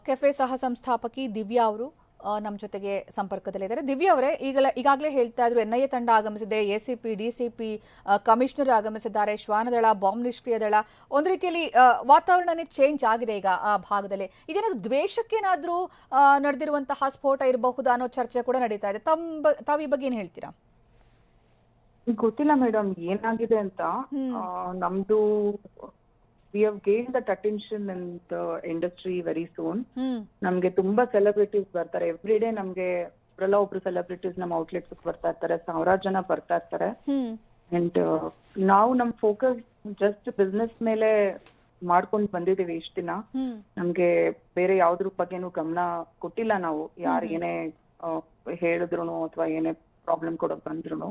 Cafe ಸಹ ಸಂಸ್ಥಾಪಕಿ ದಿವ್ಯಾ ಅವರು ನಮ್ಮ ಜೊತೆಗೆ ಸಂಪರ್ಕದಲ್ಲಿದ್ದಾರೆ. ದಿವ್ಯಾ ಅವರೇ, ಈಗಾಗಲೇ ಹೇಳ್ತಾ ಇದ್ರು ಎನ್ಐಎ ತಂಡ ಆಗಮಿಸಿದೆ, ಎಸಿಪಿ ಡಿಸಿಪಿ ಕಮಿಷನರ್ ಆಗಮಿಸಿದ್ದಾರೆ, ಶ್ವಾನದಳ ಬಾಂಬ್ ನಿಷ್ಕ್ರಿಯ ದಳ. ಒಂದು ರೀತಿಯಲ್ಲಿ ವಾತಾವರಣನೇ ಚೇಂಜ್ ಆಗಿದೆ ಈಗ ಆ ಭಾಗದಲ್ಲಿ. ಇದೇನಾದ್ರು ದ್ವೇಷಕ್ಕೇನಾದ್ರೂ ನಡೆದಿರುವಂತಹ ಸ್ಫೋಟ ಇರಬಹುದಾ ಅನ್ನೋ ಚರ್ಚೆ ಕೂಡ ನಡೀತಾ ಇದೆ. ತಾವು ಈ ಬಗ್ಗೆ ಏನ್ ಹೇಳ್ತೀರಾ? ಗೊತ್ತಿಲ್ಲ ಮೇಡಮ್ ಏನಾಗಿದೆ ಅಂತ. ನಮ್ದು we have gained that attention in the industry very soon. ನಮ್ಗೆ ತುಂಬಾ ಸೆಲೆಬ್ರಿಟೀಸ್ ಬರ್ತಾರೆ ಎವ್ರಿ ಡೇ. ನಮ್ಗೆ ಒಬ್ರು ಸೆಲೆಬ್ರಿಟೀಸ್ ನಮ್ಮ ಔಟ್ಲೆಟ್ಸ್ ಬರ್ತಾ ಇರ್ತಾರೆ, ಸಾವಿರಾರು ಜನ ಬರ್ತಾ ಇರ್ತಾರೆ. ಅಂಡ್ ನಾವು ನಮ್ ಫೋಕಸ್ ಜಸ್ಟ್ ಬಿಸ್ನೆಸ್ ಮೇಲೆ ಮಾಡ್ಕೊಂಡು ಬಂದಿದೀವಿ ಇಷ್ಟ ದಿನ. ನಮ್ಗೆ ಬೇರೆ ಯಾವ್ದ್ರ ಬಗ್ಗೆನೂ ಗಮನ ಕೊಟ್ಟಿಲ್ಲ ನಾವು. ಯಾರು ಏನೇ ಹೇಳಿದ್ರು ಅಥವಾ ಏನೇ ಪ್ರಾಬ್ಲಮ್ ಕೊಡೋಕ್ ಬಂದ್ರು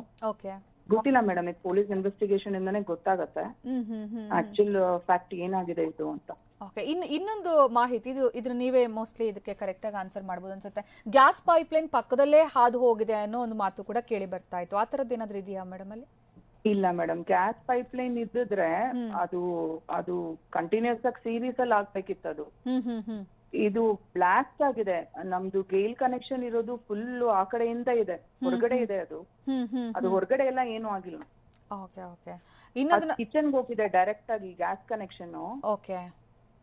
ಗೊತ್ತಿಲ್ಲ ಮೇಡಮ್. ಇದು ಪೊಲೀಸ್ ಇನ್ವೆಸ್ಟಿಗೇಷನ್ ಇಂದಾನೆ ಗೊತ್ತಾಗತ್ತೆ ಆಕ್ಚುಲ್ ಫ್ಯಾಕ್ಟ್ ಏನಾಗಿದೆ ಇದು ಅಂತ. ಇನ್ನೊಂದು ಮಾಹಿತಿ, ಇದ್ರ ನೀವೇ ಮೋಸ್ಟ್ಲಿ ಇದಕ್ಕೆ ಕರೆಕ್ಟ್ ಆಗಿ ಆನ್ಸರ್ ಮಾಡ್ಬೋದು ಅನ್ಸುತ್ತೆ. ಗ್ಯಾಸ್ ಪೈಪ್ ಲೈನ್ ಪಕ್ಕದಲ್ಲೇ ಹಾದು ಹೋಗಿದೆ ಅನ್ನೋ ಒಂದು ಮಾತು ಕೂಡ ಕೇಳಿ ಬರ್ತಾ ಇತ್ತು. ಆ ತರದ್ದು ಏನಾದ್ರು ಇದೆಯಾ ಮೇಡಮ್ ಅಲ್ಲಿ? ಇಲ್ಲ ಮೇಡಮ್, ಗ್ಯಾಸ್ ಪೈಪ್ ಲೈನ್ ಇದ್ದಿದ್ರೆ ಅದು ಕಂಟಿನ್ಯೂಸ್ ಆಗಿ ಸೀರೀಸ್ ಅಲ್ಲಿ ಆಗ್ಬೇಕಿತ್ತು. ಅದು ಇದು ಬ್ಲಾಸ್ಟ್ ಆಗಿದೆ. ನಮ್ದು ಗೇಲ್ ಕನೆಕ್ಷನ್ ಇರೋದು ಫುಲ್ ಆ ಕಡೆಯಿಂದ ಇದೆ, ಹೊರಗಡೆ ಇದೆ. ಅದು ಹೊರಗಡೆ ಎಲ್ಲ ಏನು ಆಗಿಲ್ಲ. ಕಿಚನ್ ಹೋಗಿದೆ ಡೈರೆಕ್ಟ್ ಆಗಿ ಗ್ಯಾಸ್ ಕನೆಕ್ಷನ್.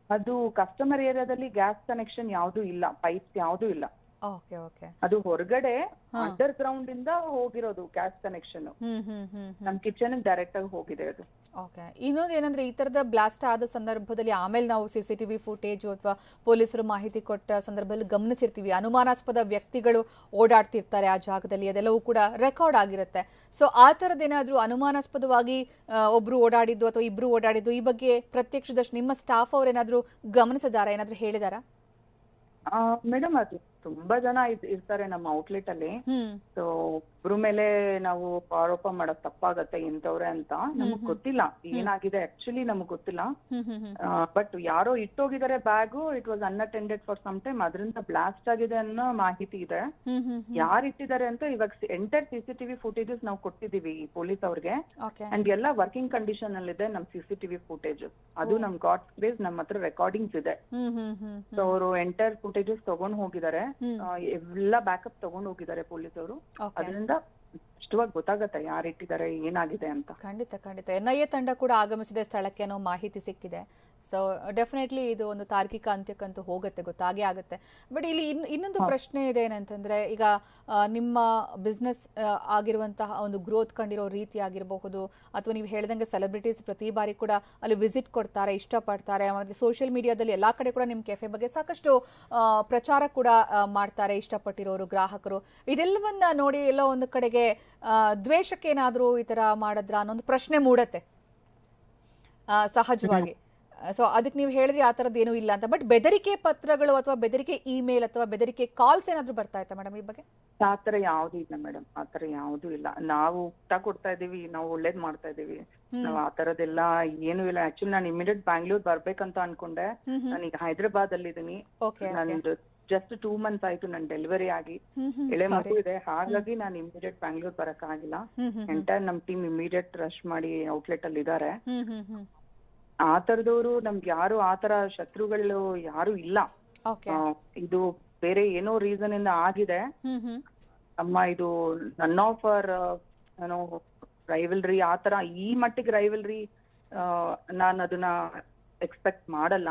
ಅದು ಕಸ್ಟಮರ್ ಏರಿಯಾದಲ್ಲಿ ಗ್ಯಾಸ್ ಕನೆಕ್ಷನ್ ಯಾವ್ದು ಇಲ್ಲ, ಪೈಪ್ಸ್ ಯಾವ್ದು ಇಲ್ಲ. ಅದು ಹೊರಗಡೆ ಅಂಡರ್ ಗ್ರೌಂಡ್ ಇಂದ ಹೋಗಿರೋದು ಗ್ಯಾಸ್ ಕನೆಕ್ಷನ್. ನಮ್ ಕಿಚನ್ ಡೈರೆಕ್ಟ್ ಆಗಿ ಹೋಗಿದೆ ಅದು. ಇನ್ನೊಂದು ಏನಂದ್ರೆ, ಈ ತರದ ಬ್ಲಾಸ್ಟ್ ಆದ ಸಂದರ್ಭದಲ್ಲಿ ಆಮೇಲೆ ನಾವು ಸಿಸಿಟಿವಿ ಫುಟೇಜ್ ಅಥವಾ ಪೊಲೀಸರು ಮಾಹಿತಿ ಕೊಟ್ಟ ಸಂದರ್ಭದಲ್ಲಿ ಗಮನಿಸಿರ್ತೀವಿ, ಅನುಮಾನಾಸ್ಪದ ವ್ಯಕ್ತಿಗಳು ಓಡಾಡ್ತಿರ್ತಾರೆ ಆ ಜಾಗದಲ್ಲಿ, ಅದೆಲ್ಲವೂ ಕೂಡ ರೆಕಾರ್ಡ್ ಆಗಿರುತ್ತೆ. ಸೊ ಆ ತರದ್ದೇನಾದ್ರೂ ಅನುಮಾನಾಸ್ಪದವಾಗಿ ಒಬ್ರು ಓಡಾಡಿದ್ದು ಅಥವಾ ಇಬ್ರು ಓಡಾಡಿದ್ದು ಈ ಬಗ್ಗೆ ಪ್ರತ್ಯಕ್ಷದಷ್ಟು ನಿಮ್ಮ ಸ್ಟಾಫ್ ಅವ್ರೇನಾದ್ರೂ ಗಮನಿಸಿದಾರಾ, ಏನಾದ್ರೂ ಹೇಳಿದಾರಾ? ಮೇಡಮ್, ಅದು ತುಂಬಾ ಜನ ಇರ್ತಾರೆ ನಮ್ಮ ಔಟ್ಲೆಟ್ ಅಲ್ಲಿ. ಸೊ ಒಬ್ರು ಮೇಲೆ ನಾವು ಆರೋಪ ಮಾಡೋದ್ ತಪ್ಪಾಗತ್ತೆ ಇಂಥವ್ರೆ ಅಂತ. ನಮಗ್ ಗೊತ್ತಿಲ್ಲ ಏನಾಗಿದೆ ಆಕ್ಚುಲಿ, ನಮಗ್ ಗೊತ್ತಿಲ್ಲ. ಬಟ್ ಯಾರೋ ಇಟ್ಟೋಗಿದ್ದಾರೆ bag, it was unattended for some time, ಅದರಿಂದ ಬ್ಲಾಸ್ಟ್ ಆಗಿದೆ ಅನ್ನೋ ಮಾಹಿತಿ ಇದೆ. ಯಾರು ಇಟ್ಟಿದ್ದಾರೆ ಅಂತ ಇವಾಗ ಎಂಟೈರ್ ಸಿಸಿಟಿವಿ ಫುಟೇಜಸ್ ನಾವು ಕೊಟ್ಟಿದೀವಿ ಪೊಲೀಸ್ ಅವ್ರಿಗೆ. ಅಂಡ್ ಎಲ್ಲ ವರ್ಕಿಂಗ್ ಕಂಡೀಷನ್ ಅಲ್ಲಿ ಇದೆ ನಮ್ ಸಿಸಿಟಿವಿ ಫುಟೇಜ್. ಅದು ನಮ್ ಗಾಡ್ಸ್ ಗ್ರೇಸ್ ನಮ್ಮ ಹತ್ರ ರೆಕಾರ್ಡಿಂಗ್ಸ್ ಇದೆ. ಸೊ ಅವರು ಎಂಟೈರ್ ಫುಟೇಜಸ್ ತಗೊಂಡ್ ಹೋಗಿದ್ದಾರೆ, ಎಲ್ಲ ಬ್ಯಾಕಪ್ ತಗೊಂಡ್ ಹೋಗಿದ್ದಾರೆ ಪೊಲೀಸ್ ಅವರು. ಅದರಿಂದ ಸ್ಪಷ್ಟವಾಗಿ ಗೊತ್ತಾಗತ್ತೆ ಯಾರು ಇಟ್ಟಿದ್ದಾರೆ, ಏನಾಗಿದೆ ಅಂತ. ಖಂಡಿತ ಎನ್ಐಎ ತಂಡ ಕೂಡ ಆಗಮಿಸಿದೆ ಸ್ಥಳಕ್ಕೆ ಅನ್ನೋ ಮಾಹಿತಿ ಸಿಕ್ಕಿದೆ. ಸೊ ಡೆಫಿನೆಟ್ಲಿ ಇದು ಒಂದು ತಾರ್ಕಿಕ ಅಂತ್ಯಕ್ಕಂತೂ ಹೋಗುತ್ತೆ, ಗೊತ್ತಾಗೇ ಆಗುತ್ತೆ. ಬಟ್ ಇಲ್ಲಿ ಇನ್ನೊಂದು ಪ್ರಶ್ನೆ ಇದೆ ಏನಂತಂದ್ರೆ, ಈಗ ನಿಮ್ಮ ಬಿಸ್ನೆಸ್ ಆಗಿರುವಂತಹ ಒಂದು ಗ್ರೋತ್ ಕಂಡಿರೋ ರೀತಿ ಆಗಿರಬಹುದು, ಅಥವಾ ನೀವು ಹೇಳ್ದಂಗೆ ಸೆಲೆಬ್ರಿಟೀಸ್ ಪ್ರತಿ ಬಾರಿ ಕೂಡ ಅಲ್ಲಿ ವಿಸಿಟ್ ಕೊಡ್ತಾರೆ, ಇಷ್ಟಪಡ್ತಾರೆ, ಮತ್ತೆ ಸೋಷಿಯಲ್ ಮೀಡಿಯಾದಲ್ಲಿ ಎಲ್ಲಾ ಕಡೆ ಕೂಡ ನಿಮ್ಮ ಕೆಫೆ ಬಗ್ಗೆ ಸಾಕಷ್ಟು ಪ್ರಚಾರ ಕೂಡ ಮಾಡ್ತಾರೆ ಇಷ್ಟಪಟ್ಟಿರೋರು, ಗ್ರಾಹಕರು. ಇದೆಲ್ಲವನ್ನ ನೋಡಿ ಎಲ್ಲೋ ಒಂದು ಕಡೆಗೆ ದ್ವೇಷಕ್ಕೇನಾದ್ರೂ ಈ ತರ ಮಾಡಿದ್ರ ಅನ್ನೋ ಪ್ರಶ್ನೆ ಮೂಡತ್ತೆ ಸಹಜವಾಗಿ. ಸೊ ಅದಕ್ಕೆ ನೀವು ಹೇಳಿದ್ರಿ ಆ ತರದ್ದು ಏನೂ ಇಲ್ಲ ಅಂತ. ಬಟ್ ಬೆದರಿಕೆ ಪತ್ರಗಳು ಅಥವಾ ಬೆದರಿಕೆ ಇಮೇಲ್ ಅಥವಾ ಬೆದರಿಕೆ ಕಾಲ್ಸ್ ಏನಾದ್ರು ಬರ್ತಾ ಇತ್ತಾ ಮೇಡಮ್ ಈ ಬಗ್ಗೆ? ಆತರ ಯಾವ್ದು ಇಲ್ಲ ಮೇಡಮ್, ಆತರ ಯಾವ್ದು ಇಲ್ಲ. ನಾವು ಊಟ ಕೊಡ್ತಾ ಇದೀವಿ, ನಾವು ಒಳ್ಳೇದ್ ಮಾಡ್ತಾ ಇದೀವಿ. ನಾವ್ ಆ ತರದೆಲ್ಲ ಏನು ಇಲ್ಲ. ಆಕ್ಚುಲಿ ನಾನು ಇಮಿಡಿಯೇಟ್ ಬ್ಯಾಂಗ್ಳೂರ್ ಬರ್ಬೇಕಂತ ಅನ್ಕೊಂಡೆ. ನಾನೀಗ ಹೈದರಾಬಾದ್ ಅಲ್ಲಿ ಇದೀನಿ. ನಂದು ಜಸ್ಟ್ 2 months ಆಯ್ತು ನನ್ ಡೆಲಿವರಿ ಆಗಿ, ಎಳೆ ಮಗು ಇದೆ. ಹಾಗಾಗಿ ನಾನು ಇಮಿಡಿಯೇಟ್ ಬ್ಯಾಂಗ್ಳೂರ್ ಬರಕ್ ಆಗಿಲ್ಲ. ಎಂಟೈರ್ ನಮ್ ಟೀಮ್ ಇಮಿಡಿಯೇಟ್ ರಶ್ ಮಾಡಿ ಔಟ್ಲೆಟ್ ಅಲ್ಲಿ ಇದಾರೆ. ಆ ತರದವರು ನಮ್ಗೆ ಯಾರು ಆತರ ಶತ್ರುಗಳು ಯಾರು ಇಲ್ಲ. ಇದು ಬೇರೆ ಏನೋ ರೀಸನ್ ಇಂದ ಆಗಿದೆ ಅಮ್ಮ. ಇದು ನನ್ ಆಫ್ ಅವರ್ ರೈವಲ್ರಿ ಆತರ ಈ ಮಟ್ಟಿಗೆ ರೈವಲ್ರಿ ನಾನು ಅದನ್ನ ಎಕ್ಸ್ಪೆಕ್ಟ್ ಮಾಡಲ್ಲ.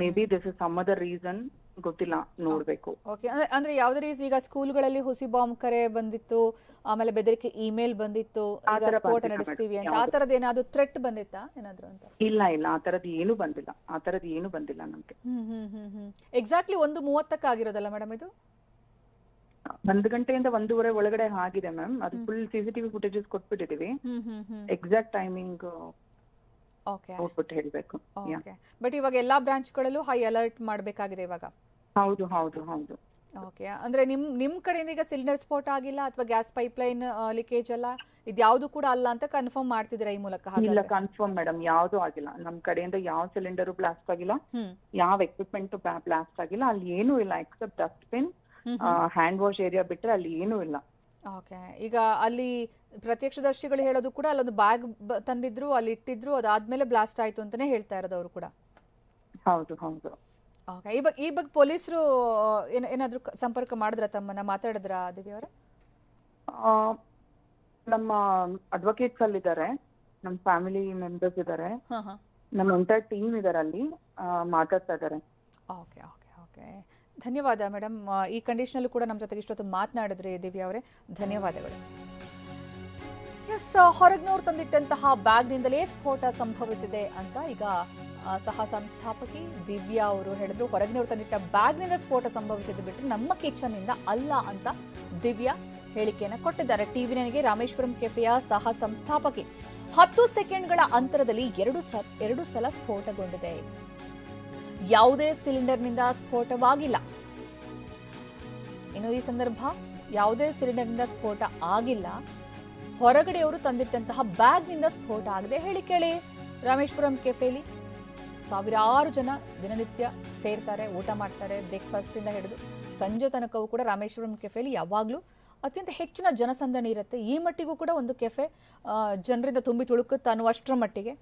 Maybe this is some other reason, ಗೊತ್ತಿಲ್ಲ, ನೋಡ್ಬೇಕು. ಅಂದ್ರೆ ಯಾವ್ದೇ ರೀಸನ್, ಈಗ ಸ್ಕೂಲ್ಗಳಲ್ಲಿ ಹುಸಿ ಬಾಂಬ್ ಕರೆ ಬಂದಿತ್ತು, ಆಮೇಲೆ ಬೆದರಿಕೆ ಇಮೇಲ್ ಬಂದಿತ್ತು, ಸ್ಫೋಟ ನಡೆಸ್ತೀವಿ ಅಂತ, ಆ ತರದ್ ಏನಾದ್ರು ಥ್ರೆಟ್ ಬಂದಿತ್ತಾ ಏನಾದ್ರು ಅಂತ? ಇಲ್ಲ ಆ ತರದ್ ಏನು ಬಂದಿಲ್ಲ ನಮ್ಗೆ. ಎಕ್ಸಾಕ್ಟ್ಲಿ 1:30 ಆಗಿರೋದಲ್ಲ ಮೇಡಮ್ ಇದು? 1 ಗಂಟೆಯಿಂದ 1:30 ಒಳಗಡೆ ಆಗಿದೆ ಮ್ಯಾಮ್. ಅದು ಫುಲ್ ಸಿಸಿಟಿವಿ ಫುಟೇಜಸ್ ಕೊಟ್ಬಿಟ್ಟಿದೀವಿ. ಎಕ್ಸಾಕ್ಟ್ ಟೈಮಿಂಗ್ ಹೇಳ್ಬೇಕು. ಬಟ್ ಇವಾಗ ಎಲ್ಲಾ ಬ್ರಾಂಚ್ಗಳಲ್ಲೂ ಹೈ ಅಲರ್ಟ್ ಮಾಡ್ಬೇಕಾಗಿದೆ ಇವಾಗ. ಹೌದು. ಓಕೆ, ಅಂದ್ರೆ ನಿಮ್ ಕಡೆಯಿಂದ ಈಗ ಸಿಲಿಂಡರ್ ಸ್ಫೋಟ ಆಗಿಲ್ಲ ಅಥವಾ ಗ್ಯಾಸ್ ಪೈಪ್ ಲೈನ್ ಲೀಕೇಜ್ ಅಲ್ಲ, ಇದ್ಯಾವುದು ಕೂಡ ಅಲ್ಲ ಅಂತ ಕನ್ಫರ್ಮ್ ಮಾಡ್ತಿದ್ದೀರಾ ಈ ಮೂಲಕ? ಇಲ್ಲ, ಕನ್ಫರ್ಮ್ ಮೇಡಮ್, ಯಾವ್ದು ಆಗಿಲ್ಲ. ನಮ್ ಕಡೆಯಿಂದ ಯಾವ ಸಿಲಿಂಡರ್ ಬ್ಲಾಸ್ಟ್ ಆಗಿಲ್ಲ, ಯಾವ ಎಕ್ವಿಪ್ಮೆಂಟ್ ಬ್ಲಾಸ್ಟ್ ಆಗಿಲ್ಲ. ಅಲ್ಲಿ ಏನೂ ಇಲ್ಲ except dustbin, hand wash area ಬಿಟ್ರೆ ಅಲ್ಲಿ ಏನೂ ಇಲ್ಲ. ಓಕೆ, ಈಗ ಅಲ್ಲಿ ಪ್ರತ್ಯಕ್ಷದರ್ಶಿಗಳು ಹೇಳೋದು ಕೂಡ ಅಲ್ಲೊಂದು ಬ್ಯಾಗ್ ತಂದಿದ್ರು, ಅಲ್ಲಿ ಇಟ್ಟಿದ್ರು, ಅದಾದ್ಮೇಲೆ ಬ್ಲಾಸ್ಟ್ ಆಯ್ತು ಅಂತಾನೆ ಹೇಳ್ತಾ ಇರೋದು ಅವರು ಕೂಡ. ಹೌದು ಹೌದು. ಓಕೆ, ಈ ಬಗ್ಗೆ ಪೊಲೀಸರು ಏನಾದರೂ ಸಂಪರ್ಕ ಮಾಡಿದ್ರ, ತಮ್ಮನ್ನ ಮಾತಾಡಿದ್ರ ದಿವ್ಯ ಅವರ? ನಮ್ಮ ಅಡ್ವೊಕೇಟ್ಸ್ ಅಲ್ಲಿ ಇದ್ದಾರೆ, ನಮ್ಮ ಫ್ಯಾಮಿಲಿ ಮೆಂಬರ್ಸ್ ಇದ್ದಾರೆ, ನಮ್ಮ ಎಂಟೈರ್ ಟೀಮ್ ಇದ್ದಾರೆ ಅಲ್ಲಿ, ಮಾತಾಡ್ತಾ ಇದ್ದಾರೆ. ಓಕೆ ಓಕೆ ಓಕೆ, ಧನ್ಯವಾದ ಮೇಡಮ್. ಈ ಕಂಡೀಷನಲ್ಲೂ ಕೂಡ ನಮ್ಮ ಜೊತೆಗೆ ಇಷ್ಟೊತ್ತು ಮಾತನಾಡಿದ್ರಿ ದಿವ್ಯಾ ಅವರೇ, ಧನ್ಯವಾದಗಳು. ಎಸ್, ಹೊರಗ್ನವ್ರು ತಂದಿಟ್ಟಂತಹ ಬ್ಯಾಗ್ನಿಂದಲೇ ಸ್ಫೋಟ ಸಂಭವಿಸಿದೆ ಅಂತ ಈಗ ಸಹ ಸಂಸ್ಥಾಪಕಿ ದಿವ್ಯಾ ಅವರು ಹೇಳಿದ್ರು. ಹೊರಗಿನವ್ರು ತಂದಿಟ್ಟ ಬ್ಯಾಗ್ನಿಂದ ಸ್ಫೋಟ ಸಂಭವಿಸಿದ್ದು ಬಿಟ್ಟರೆ ನಮ್ಮ ಕಿಚನ್ ಇಂದ ಅಲ್ಲ ಅಂತ ದಿವ್ಯಾ ಹೇಳಿಕೆಯನ್ನು ಕೊಟ್ಟಿದ್ದಾರೆ. ಟಿವಿ9ಗೆ ರಾಮೇಶ್ವರಂ ಕೆಫೆಯ ಸಹ ಸಂಸ್ಥಾಪಕಿ. 10 ಸೆಕೆಂಡ್ಗಳ ಅಂತರದಲ್ಲಿ ಎರಡು ಸಲ ಸ್ಫೋಟಗೊಂಡಿದೆ. ಯಾವುದೇ ಸಿಲಿಂಡರ್ನಿಂದ ಸ್ಫೋಟವಾಗಿಲ್ಲ. ಇನ್ನು ಈ ಸಂದರ್ಭ ಯಾವುದೇ ಸಿಲಿಂಡರ್ನಿಂದ ಸ್ಫೋಟ ಆಗಿಲ್ಲ, ಹೊರಗಡೆಯವರು ತಂದಿಟ್ಟಂತಹ ಬ್ಯಾಗ್ನಿಂದ ಸ್ಫೋಟ ಆಗಿದೆ. ಹೇಳಿ ಕೇಳಿ, ರಾಮೇಶ್ವರಂ ಕೆಫೆಲಿ ಸಾವಿರಾರು ಜನ ದಿನನಿತ್ಯ ಸೇರ್ತಾರೆ, ಊಟ ಮಾಡ್ತಾರೆ. ಬ್ರೇಕ್ಫಾಸ್ಟಿಂದ ಹಿಡಿದು ಸಂಜೆ ತನಕವೂ ಕೂಡ ರಾಮೇಶ್ವರಂ ಕೆಫೆಲಿ ಯಾವಾಗಲೂ ಅತ್ಯಂತ ಹೆಚ್ಚಿನ ಜನಸಂದಣಿ ಇರುತ್ತೆ. ಈ ಮಟ್ಟಿಗೂ ಕೂಡ ಒಂದು ಕೆಫೆ ಜನರಿಂದ ತುಂಬಿ ತುಳುಕುತ್ತೆ ಅನ್ನುವಷ್ಟರ ಮಟ್ಟಿಗೆ